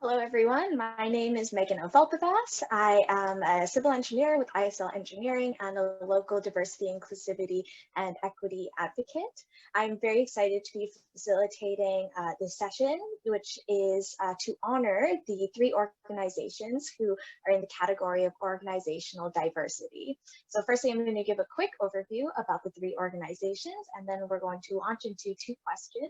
Hello, everyone. My name is Megan Ovalpathas. I am a civil engineer with ISL Engineering and a local diversity, inclusivity, and equity advocate. I'm very excited to be facilitating this session, which is to honor the 3 organizations who are in the category of organizational diversity. So firstly, I'm going to give a quick overview about the 3 organizations, and then we're going to launch into 2 questions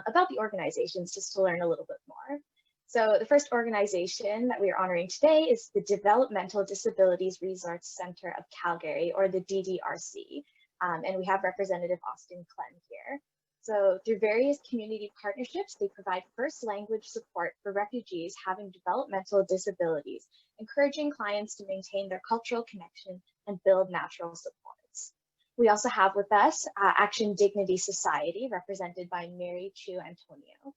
about the organizations just to learn a little bit more. So the first organization that we are honoring today is the Developmental Disabilities Resource Center of Calgary, or the DDRC. And we have Representative Austin Klenn here. So through various community partnerships, they provide first language support for refugees having developmental disabilities, encouraging clients to maintain their cultural connection and build natural supports. We also have with us Action Dignity Society, represented by Mary Chu Antonio.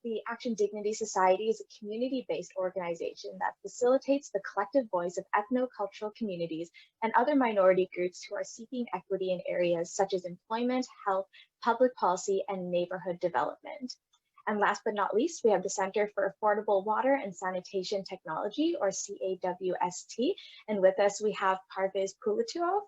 The Action Dignity Society is a community-based organization that facilitates the collective voice of ethno-cultural communities and other minority groups who are seeking equity in areas such as employment, health, public policy, and neighborhood development. And last but not least, we have the Center for Affordable Water and Sanitation Technology, or CAWST. And with us, we have Parviz Pulatuov.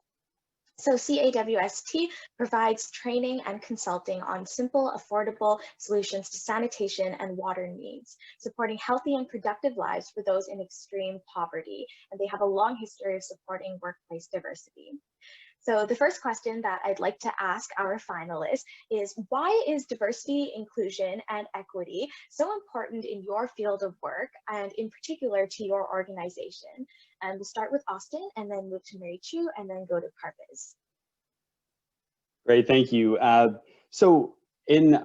So CAWST provides training and consulting on simple, affordable solutions to sanitation and water needs, supporting healthy and productive lives for those in extreme poverty. And they have a long history of supporting workplace diversity. So the first question that I'd like to ask our finalists is, why is diversity, inclusion, and equity so important in your field of work, and in particular to your organization? And we'll start with Austin, and then move to Mary Chu, and then go to Parviz. Great, thank you. So in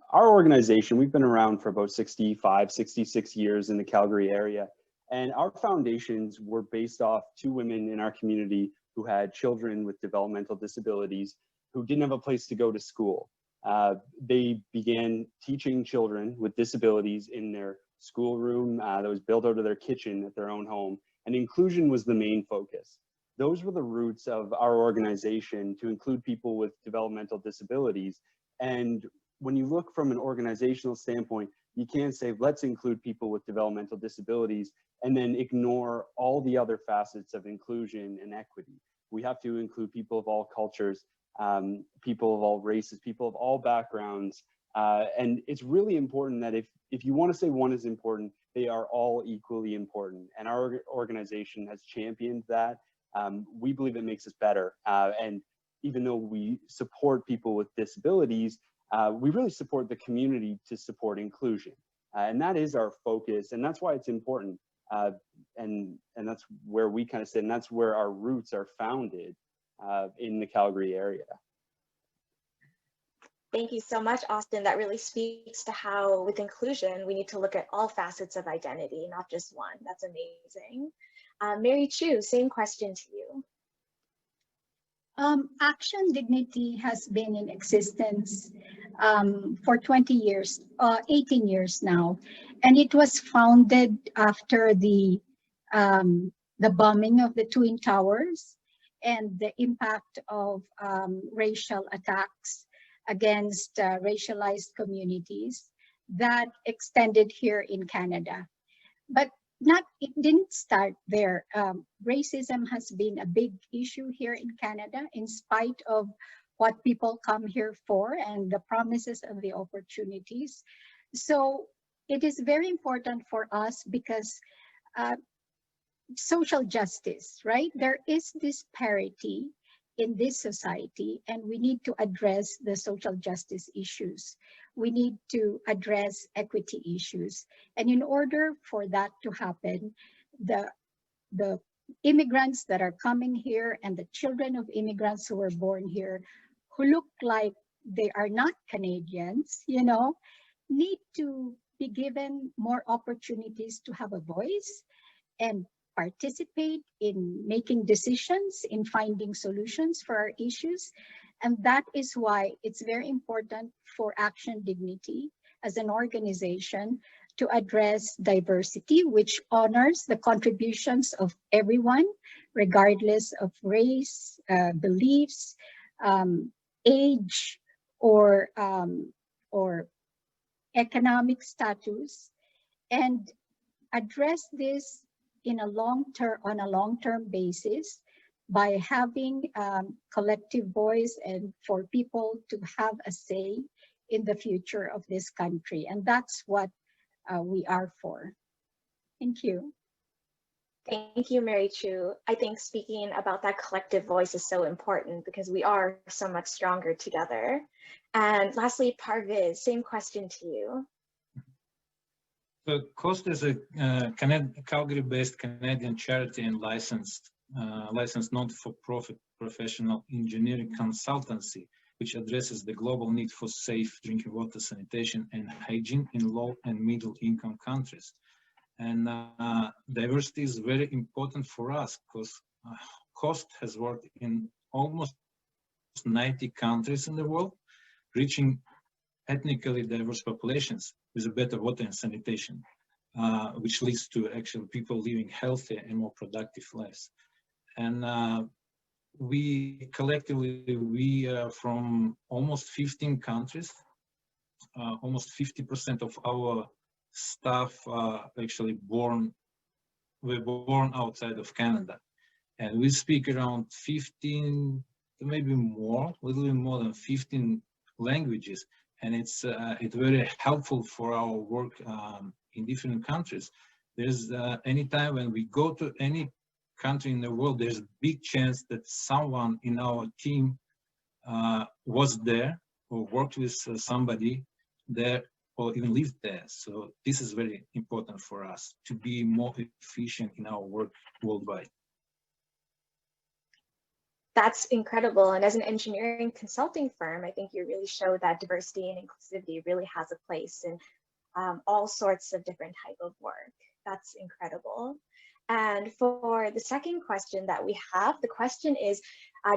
our organization, we've been around for about 65, 66 years in the Calgary area. And our foundations were based off 2 women in our community who had children with developmental disabilities who didn't have a place to go to school. They began teaching children with disabilities in their schoolroom that was built out of their kitchen at their own home, and inclusion was the main focus. Those were the roots of our organization, to include people with developmental disabilities. And when you look from an organizational standpoint, you can't say, let's include people with developmental disabilities and then ignore all the other facets of inclusion and equity. We have to include people of all cultures, people of all races, people of all backgrounds. And it's really important that if you want to say one is important, they are all equally important. And our organization has championed that. We believe it makes us better. And even though we support people with disabilities, we really support the community to support inclusion. And that is our focus, and that's why it's important. And that's where we kind of sit, and that's where our roots are founded in the Calgary area. Thank you so much, Austin. That really speaks to how, with inclusion, we need to look at all facets of identity, not just one. That's amazing. Mary Chu, same question to you. Action Dignity has been in existence for 20 years, 18 years now, and it was founded after the bombing of the Twin Towers and the impact of racial attacks against racialized communities that extended here in Canada. But it didn't start there. Racism has been a big issue here in Canada, in spite of what people come here for and the promises and the opportunities. So it is very important for us because social justice, right? There is disparity in this society, and we need to address the social justice issues. We need to address equity issues. And in order for that to happen, the immigrants that are coming here and the children of immigrants who were born here, who look like they are not Canadians, need to be given more opportunities to have a voice and participate in making decisions, in finding solutions for our issues. And that is why it's very important for Action Dignity as an organization to address diversity, which honors the contributions of everyone, regardless of race, beliefs, age, or economic status, and address this in on a long-term basis by having collective voice and for people to have a say in the future of this country. And that's what we are for. Thank you. Thank you, Mary Chu. I think speaking about that collective voice is so important because we are so much stronger together. And lastly, Parviz, same question to you. So COST is a Calgary-based Canadian charity and licensed not-for-profit professional engineering consultancy, which addresses the global need for safe drinking water, sanitation, and hygiene in low and middle-income countries. And diversity is very important for us because COST has worked in almost 90 countries in the world, reaching ethnically diverse populations with better water and sanitation, which leads to actually people living healthier and more productive lives. And we collectively, we are from almost 15 countries, almost 50% of our staff actually were born outside of Canada. And we speak around 15, maybe more, a little bit more than 15 languages. And it's very helpful for our work in different countries. There's anytime when we go to any country in the world, there's a big chance that someone in our team was there or worked with somebody there or even lived there. So this is very important for us to be more efficient in our work worldwide. That's incredible. And as an engineering consulting firm, I think you really show that diversity and inclusivity really has a place in all sorts of different type of work. That's incredible. And for the second question that we have, the question is,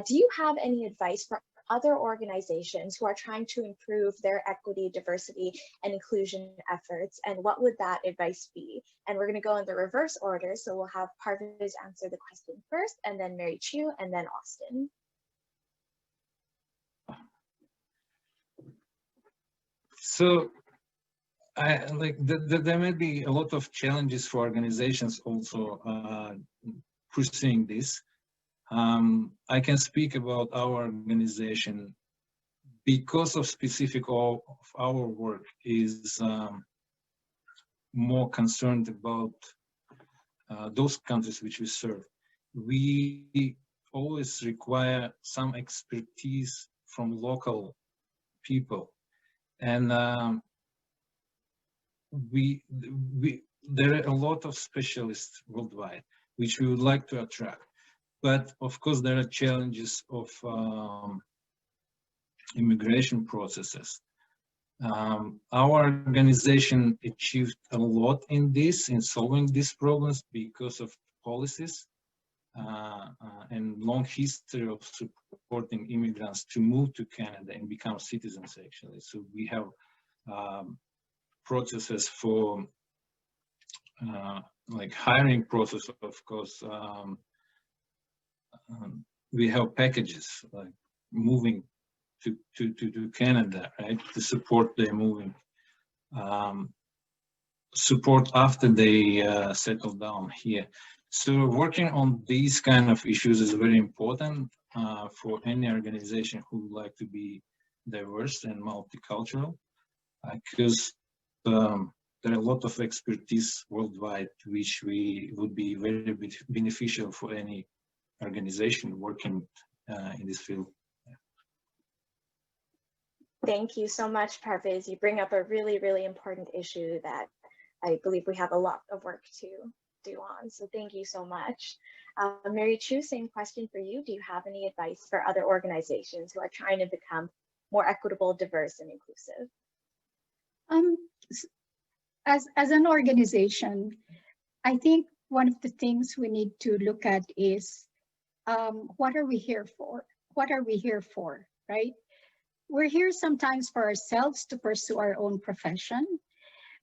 do you have any advice for other organizations who are trying to improve their equity, diversity, and inclusion efforts? And what would that advice be? And we're going to go in the reverse order. So we'll have Parviz answer the question first, and then Mary Chu, and then Austin. So there may be a lot of challenges for organizations also pursuing this. I can speak about our organization because of specific of our work is more concerned about those countries which we serve. We always require some expertise from local people, and there are a lot of specialists worldwide which we would like to attract. But of course, there are challenges of immigration processes. Our organization achieved a lot in solving these problems because of policies and long history of supporting immigrants to move to Canada and become citizens, actually. So we have processes for like hiring process, of course. We have packages like moving to Canada, right, to support their moving, support after they settle down here. So working on these kind of issues is very important for any organization who would like to be diverse and multicultural, because there are a lot of expertise worldwide which would be very beneficial for any organization working in this field. Thank you so much, Parviz. You bring up a really, really important issue that I believe we have a lot of work to do on. So thank you so much. Mary Chu, same question for you. Do you have any advice for other organizations who are trying to become more equitable, diverse, and inclusive? As an organization, I think one of the things we need to look at is what are we here for? What are we here for, right? We're here sometimes for ourselves to pursue our own profession.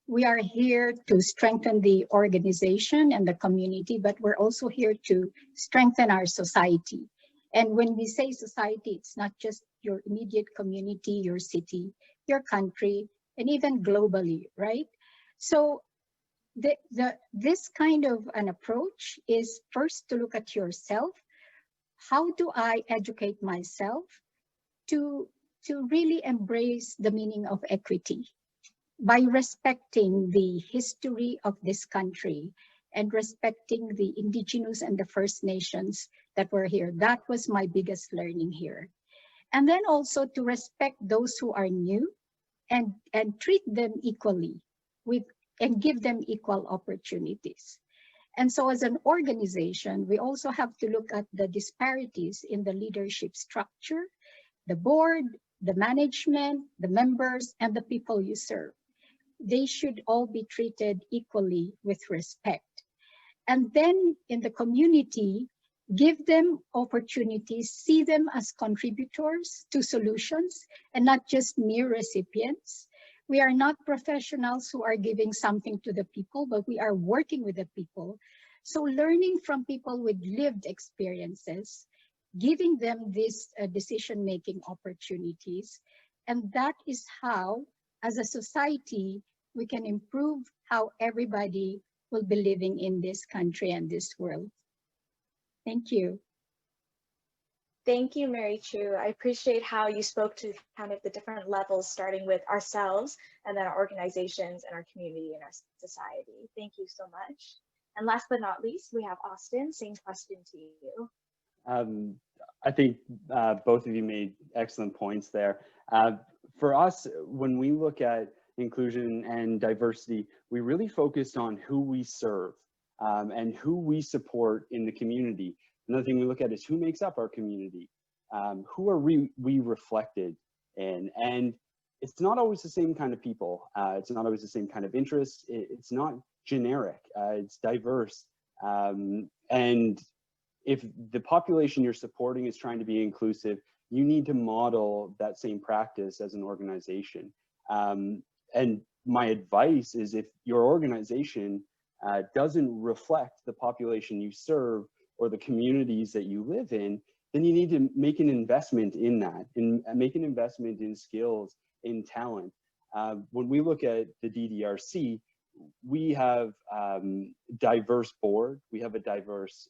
We are here to strengthen the organization and the community, but we're also here to strengthen our society. And when we say society, it's not just your immediate community, your city, your country, and even globally, right? So this kind of an approach is first to look at yourself. How do I educate myself to really embrace the meaning of equity by respecting the history of this country and respecting the indigenous and the First Nations that were here? That was my biggest learning here. And then also to respect those who are new and treat them equally and give them equal opportunities. And so as an organization, we also have to look at the disparities in the leadership structure, the board, the management, the members, and the people you serve. They should all be treated equally with respect. And then in the community, give them opportunities, see them as contributors to solutions and not just mere recipients. We are not professionals who are giving something to the people, but we are working with the people. So learning from people with lived experiences, giving them these decision-making opportunities. And that is how, as a society, we can improve how everybody will be living in this country and this world. Thank you. Thank you, Mary Chu. I appreciate how you spoke to kind of the different levels, starting with ourselves and then our organizations and our community and our society. Thank you so much. And last but not least, we have Austin. Same question to you. I think both of you made excellent points there. For us, when we look at inclusion and diversity, we really focused on who we serve and who we support in the community. Another thing we look at is who makes up our community, who are we reflected in, and it's not always the same kind of people. It's not always the same kind of interests. It's not generic. It's diverse, and if the population you're supporting is trying to be inclusive, you need to model that same practice as an organization. And my advice is, if your organization doesn't reflect the population you serve or the communities that you live in, then you need to make an investment in that, and make an investment in skills, in talent. When we look at the DDRC, we have diverse board, we have a diverse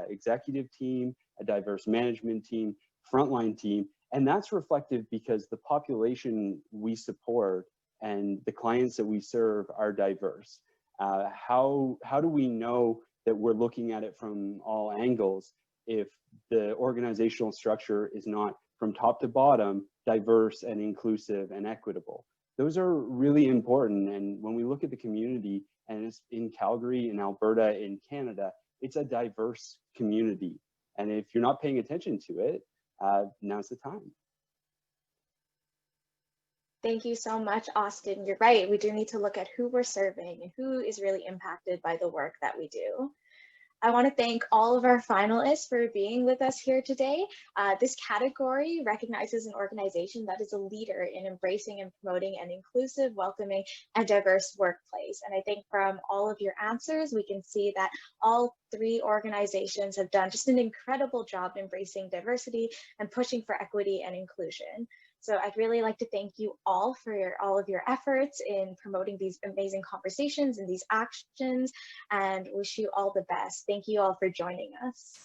executive team, a diverse management team, frontline team, and that's reflective because the population we support and the clients that we serve are diverse. How do we know that we're looking at it from all angles if the organizational structure is not from top to bottom diverse and inclusive and equitable? Those are really important. And when we look at the community, and it's in Calgary, in Alberta, in Canada, it's a diverse community. And if you're not paying attention to it, now's the time. Thank you so much, Austin. You're right. We do need to look at who we're serving and who is really impacted by the work that we do. I want to thank all of our finalists for being with us here today. This category recognizes an organization that is a leader in embracing and promoting an inclusive, welcoming, and diverse workplace. And I think from all of your answers, we can see that all three organizations have done just an incredible job embracing diversity and pushing for equity and inclusion. So I'd really like to thank you all for all of your efforts in promoting these amazing conversations and these actions, and wish you all the best. Thank you all for joining us.